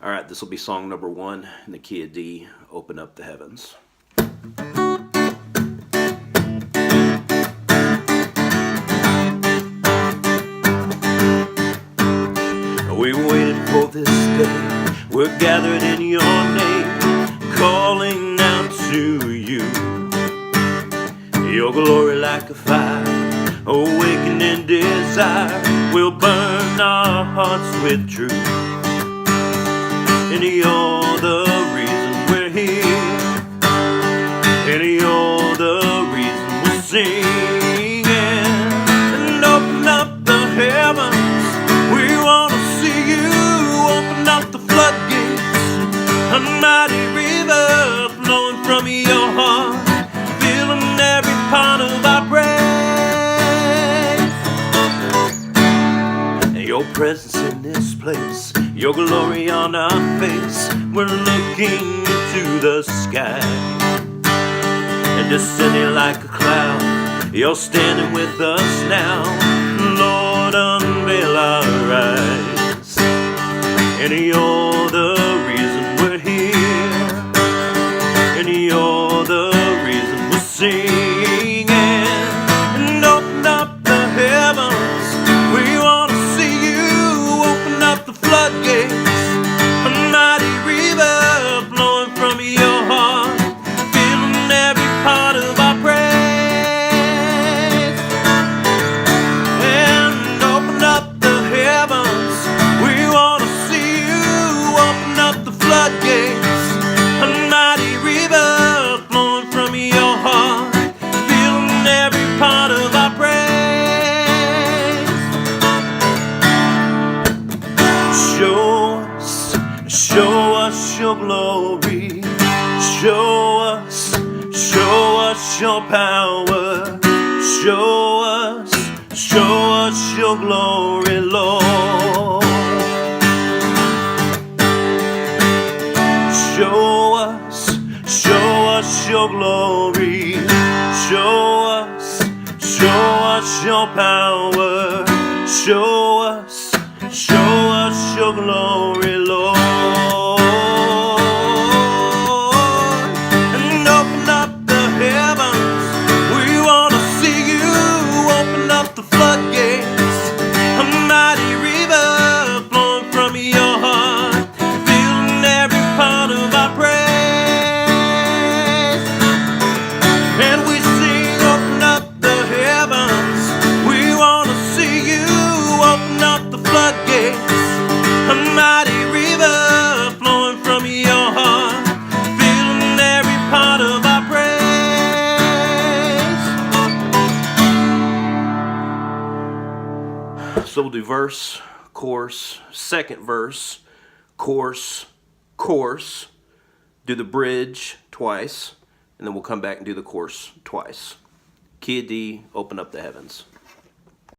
All right, this will be song number 1 in the key of D, Open Up the Heavens. We waited for this day, we're gathered in your name, calling out to you. Your glory like a fire, awakening desire, will burn our hearts with truth. And you're the reason we're here, and you're the reason we're singing. And open up the heavens, we want to see you. Open up the floodgates, a mighty river flowing from your heart, filling every part of our praise. And your presence in this place, your glory on our face, we're looking into the sky. And descending like a cloud, you're standing with us now. Lord, unveil our eyes. And you're the reason we're here, and you're the reason we're singing. And open up the heavens, we want to see you. Open up the floodgates, a mighty river flowing from your heart, filling every part of our praise. And open up the heavens, we want to see you. Open up the floodgates, a mighty river flowing from your heart, filling every part of our praise. Show us your glory. Show us your power. Show us your glory, Lord. Show us your glory. Show us your power. Show us your glory, Lord. And open up the heavens, we want to see you. Open up the floodgates, a mighty river flowing from your heart, filling every part of our praise. And we sing, open up the heavens, we want to see you. Open up the floodgates, a mighty river flowing from your heart, filling every part of our praise. So we'll do verse, chorus, second verse, chorus, chorus, do the bridge twice, and then we'll come back and do the chorus twice. Key of D, Open Up the Heavens.